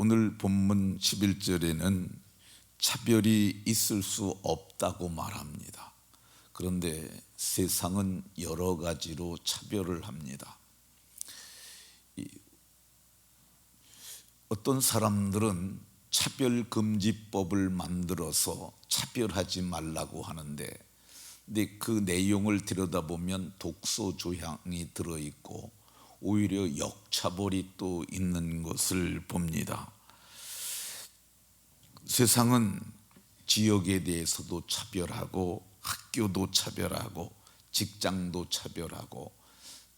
오늘 본문 11절에는 차별이 있을 수 없다고 말합니다. 그런데 세상은 여러 가지로 차별을 합니다. 어떤 사람들은 차별금지법을 만들어서 차별하지 말라고 하는데, 근데 그 내용을 들여다보면 독소 조항이 들어있고 오히려 역차별이 또 있는 것을 봅니다. 세상은 지역에 대해서도 차별하고 학교도 차별하고 직장도 차별하고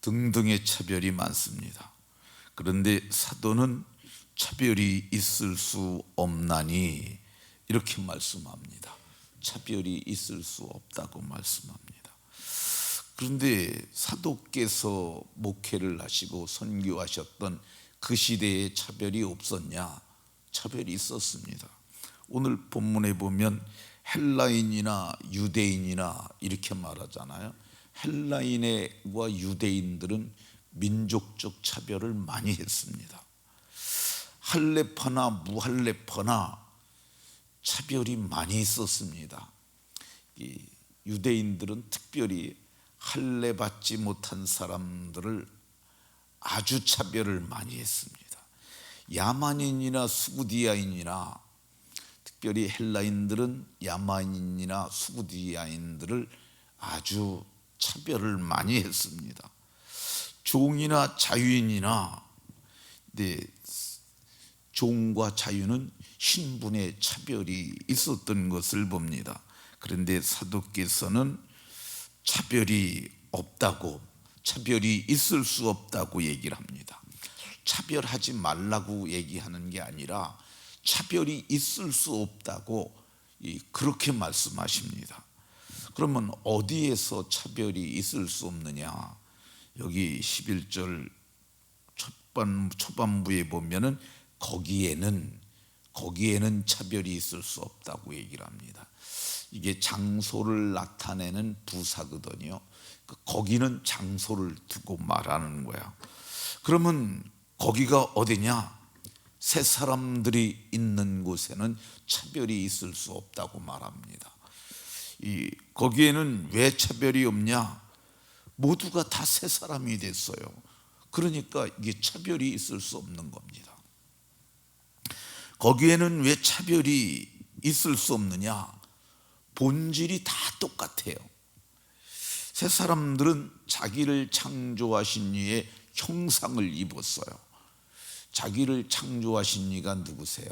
등등의 차별이 많습니다. 그런데 사도는 차별이 있을 수 없나니 이렇게 말씀합니다. 차별이 있을 수 없다고 말씀합니다. 그런데 사도께서 목회를 하시고 선교하셨던 그 시대에 차별이 없었냐? 차별이 있었습니다. 오늘 본문에 보면 헬라인이나 유대인이나 이렇게 말하잖아요. 헬라인과 유대인들은 민족적 차별을 많이 했습니다. 할례파나 무할례파나 차별이 많이 있었습니다. 이 유대인들은 특별히 할례 받지 못한 사람들을 아주 차별을 많이 했습니다. 야만인이나 수구디아인이나, 특별히 헬라인들은 야만인이나 수구디아인들을 아주 차별을 많이 했습니다. 종이나 자유인이나, 종과 자유는 신분의 차별이 있었던 것을 봅니다. 그런데 사도께서는 차별이 없다고, 차별이 있을 수 없다고 얘기를 합니다. 차별하지 말라고 얘기하는 게 아니라 차별이 있을 수 없다고 그렇게 말씀하십니다. 그러면 어디에서 차별이 있을 수 없느냐? 여기 11절 초반부에 보면은 거기에는 차별이 있을 수 없다고 얘기를 합니다. 이게 장소를 나타내는 부사거든요. 거기는 장소를 두고 말하는 거야. 그러면 거기가 어디냐? 새 사람들이 있는 곳에는 차별이 있을 수 없다고 말합니다. 거기에는 왜 차별이 없냐? 모두가 다 새 사람이 됐어요. 그러니까 이게 차별이 있을 수 없는 겁니다. 거기에는 왜 차별이 있을 수 없느냐? 본질이 다 똑같아요. 새 사람들은 자기를 창조하신 이의 형상을 입었어요. 자기를 창조하신 이가 누구세요?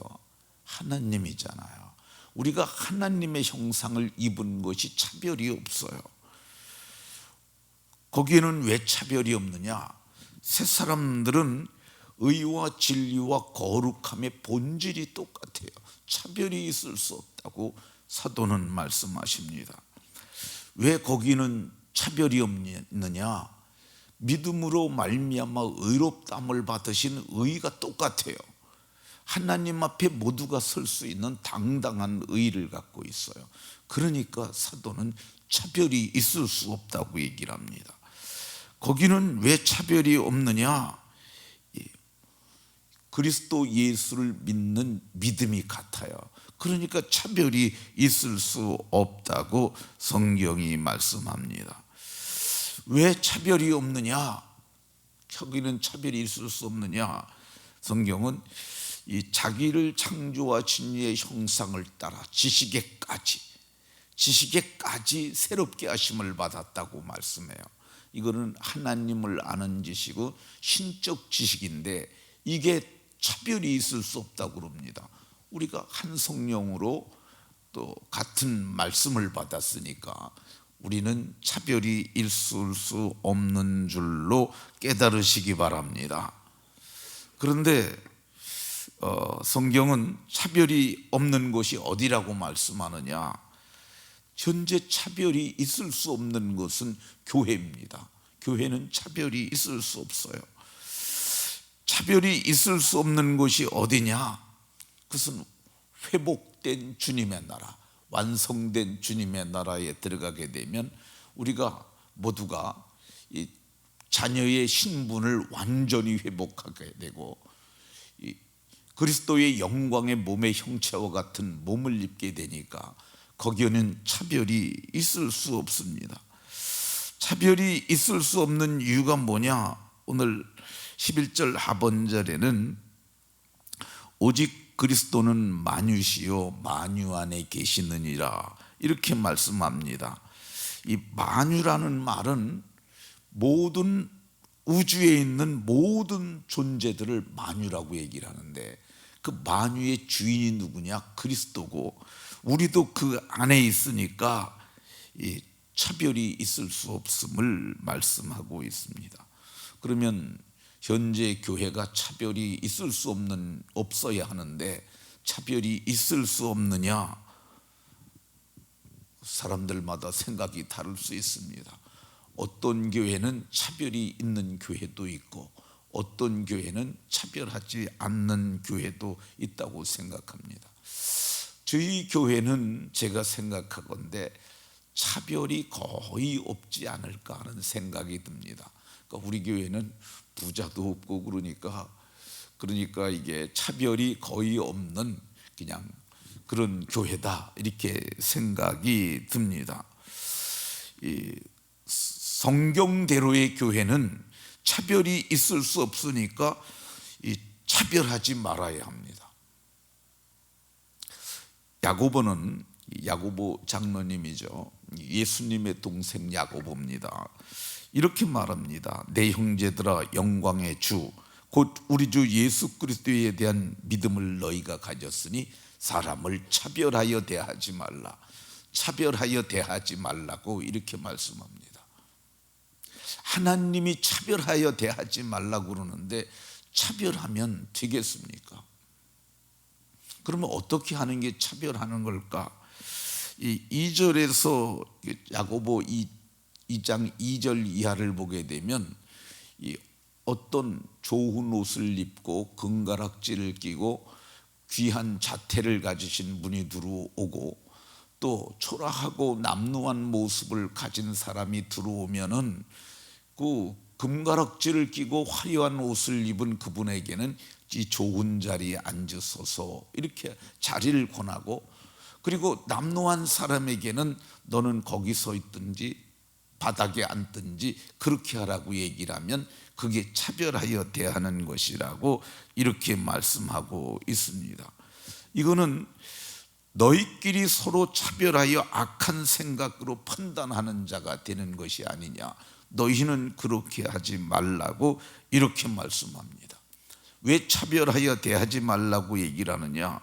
하나님이잖아요. 우리가 하나님의 형상을 입은 것이 차별이 없어요. 거기에는 왜 차별이 없느냐? 새 사람들은 의와 진리와 거룩함의 본질이 똑같아요. 차별이 있을 수 없다고 사도는 말씀하십니다. 왜 거기는 차별이 없느냐? 믿음으로 말미암아 의롭다함을 받으신 의가 똑같아요. 하나님 앞에 모두가 설 수 있는 당당한 의를 갖고 있어요. 그러니까 사도는 차별이 있을 수 없다고 얘기를 합니다. 거기는 왜 차별이 없느냐? 그리스도 예수를 믿는 믿음이 같아요. 그러니까 차별이 있을 수 없다고 성경이 말씀합니다. 왜 차별이 없느냐? 거기는 차별이 있을 수 없느냐? 성경은 이 자기를 창조하신 이의 형상을 따라 지식에까지 새롭게 하심을 받았다고 말씀해요. 이거는 하나님을 아는 지식이고 신적 지식인데 이게 차별이 있을 수 없다고 그럽니다. 우리가 한 성령으로 또 같은 말씀을 받았으니까 우리는 차별이 있을 수 없는 줄로 깨달으시기 바랍니다. 그런데 성경은 차별이 없는 곳이 어디라고 말씀하느냐? 현재 차별이 있을 수 없는 것은 교회입니다. 교회는 차별이 있을 수 없어요. 차별이 있을 수 없는 곳이 어디냐? 그것은 회복된 주님의 나라, 완성된 주님의 나라에 들어가게 되면 우리가 모두가 이 자녀의 신분을 완전히 회복하게 되고 그리스도의 영광의 몸의 형체와 같은 몸을 입게 되니까 거기에는 차별이 있을 수 없습니다. 차별이 있을 수 없는 이유가 뭐냐? 오늘 11절 하반절에는 오직 그리스도는 만유시요 만유 안에 계시느니라 이렇게 말씀합니다. 이 만유라는 말은 모든 우주에 있는 모든 존재들을 만유라고 얘기를 하는데, 그 만유의 주인이 누구냐? 그리스도고, 우리도 그 안에 있으니까 이 차별이 있을 수 없음을 말씀하고 있습니다. 그러면 현재 교회가 차별이 있을 수 없어야 하는데 차별이 있을 수 없느냐? 사람들마다 생각이 다를 수 있습니다. 어떤 교회는 차별이 있는 교회도 있고 어떤 교회는 차별하지 않는 교회도 있다고 생각합니다. 저희 교회는 제가 생각하건대 차별이 거의 없지 않을까 하는 생각이 듭니다. 그러니까 우리 교회는 부자도 없고 그러니까 이게 차별이 거의 없는 그냥 그런 교회다 이렇게 생각이 듭니다. 이 성경대로의 교회는 차별이 있을 수 없으니까 이 차별하지 말아야 합니다. 야고보 장로님이죠. 예수님의 동생 야고보입니다. 이렇게 말합니다. 내 형제들아, 영광의 주 곧 우리 주 예수 그리스도에 대한 믿음을 너희가 가졌으니 사람을 차별하여 대하지 말라. 차별하여 대하지 말라고 이렇게 말씀합니다. 하나님이 차별하여 대하지 말라고 그러는데 차별하면 되겠습니까? 그러면 어떻게 하는 게 차별하는 걸까? 이 2절에서 야고보 2장 2절 이하를 보게 되면 이 어떤 좋은 옷을 입고 금가락지를 끼고 귀한 자태를 가지신 분이 들어오고 또 초라하고 남루한 모습을 가진 사람이 들어오면은 그 금가락지를 끼고 화려한 옷을 입은 그분에게는 이 좋은 자리에 앉으소서 이렇게 자리를 권하고, 그리고 남루한 사람에게는 너는 거기 서 있든지 바닥에 앉든지 그렇게 하라고 얘기를 하면 그게 차별하여 대하는 것이라고 이렇게 말씀하고 있습니다. 이거는 너희끼리 서로 차별하여 악한 생각으로 판단하는 자가 되는 것이 아니냐, 너희는 그렇게 하지 말라고 이렇게 말씀합니다. 왜 차별하여 대하지 말라고 얘기를 하느냐?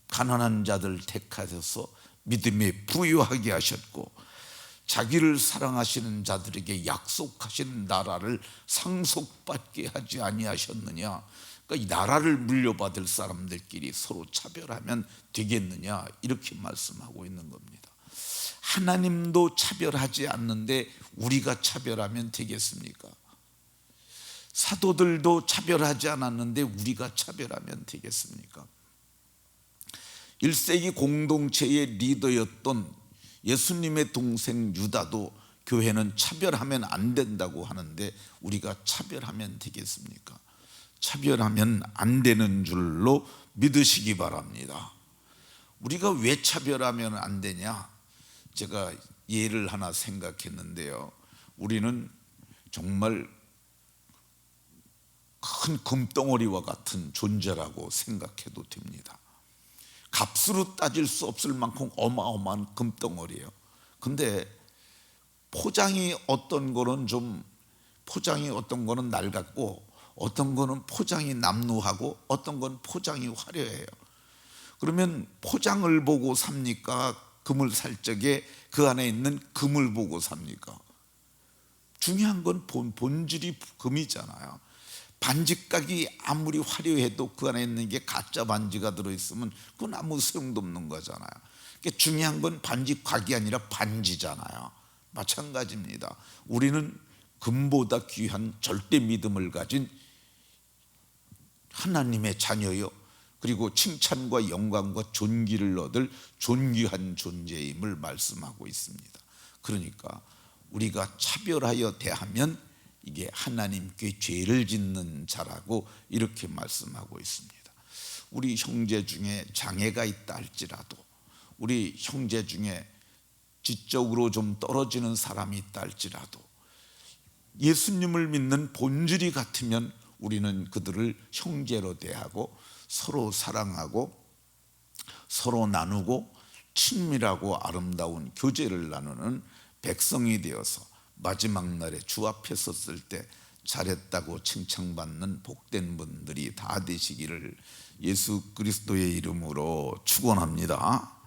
가난한 자들 택하셔서 믿음에 부유하게 하셨고 자기를 사랑하시는 자들에게 약속하신 나라를 상속받게 하지 아니하셨느냐? 그러니까 이 나라를 물려받을 사람들끼리 서로 차별하면 되겠느냐? 이렇게 말씀하고 있는 겁니다. 하나님도 차별하지 않는데 우리가 차별하면 되겠습니까? 사도들도 차별하지 않았는데 우리가 차별하면 되겠습니까? 1세기 공동체의 리더였던 예수님의 동생 유다도 교회는 차별하면 안 된다고 하는데 우리가 차별하면 되겠습니까? 차별하면 안 되는 줄로 믿으시기 바랍니다. 우리가 왜 차별하면 안 되냐? 제가 예를 하나 생각했는데요. 우리는 정말 큰 금덩어리와 같은 존재라고 생각해도 됩니다. 값으로 따질 수 없을 만큼 어마어마한 금덩어리예요. 근데 포장이 어떤 거는 낡았고 어떤 거는 포장이 남루하고 어떤 건 포장이 화려해요. 그러면 포장을 보고 삽니까? 금을 살 적에 그 안에 있는 금을 보고 삽니까? 중요한 건 본질이 금이잖아요. 반지각이 아무리 화려해도 그 안에 있는 게 가짜 반지가 들어있으면 그건 아무 소용도 없는 거잖아요. 그러니까 중요한 건 반지각이 아니라 반지잖아요. 마찬가지입니다. 우리는 금보다 귀한 절대 믿음을 가진 하나님의 자녀요, 그리고 칭찬과 영광과 존귀를 얻을 존귀한 존재임을 말씀하고 있습니다. 그러니까 우리가 차별하여 대하면 이게 하나님께 죄를 짓는 자라고 이렇게 말씀하고 있습니다. 우리 형제 중에 장애가 있다 할지라도, 우리 형제 중에 지적으로 좀 떨어지는 사람이 있다 할지라도 예수님을 믿는 본질이 같으면 우리는 그들을 형제로 대하고 서로 사랑하고 서로 나누고 친밀하고 아름다운 교제를 나누는 백성이 되어서 마지막 날에 주 앞에 섰을 때 잘했다고 칭찬받는 복된 분들이 다 되시기를 예수 그리스도의 이름으로 축원합니다.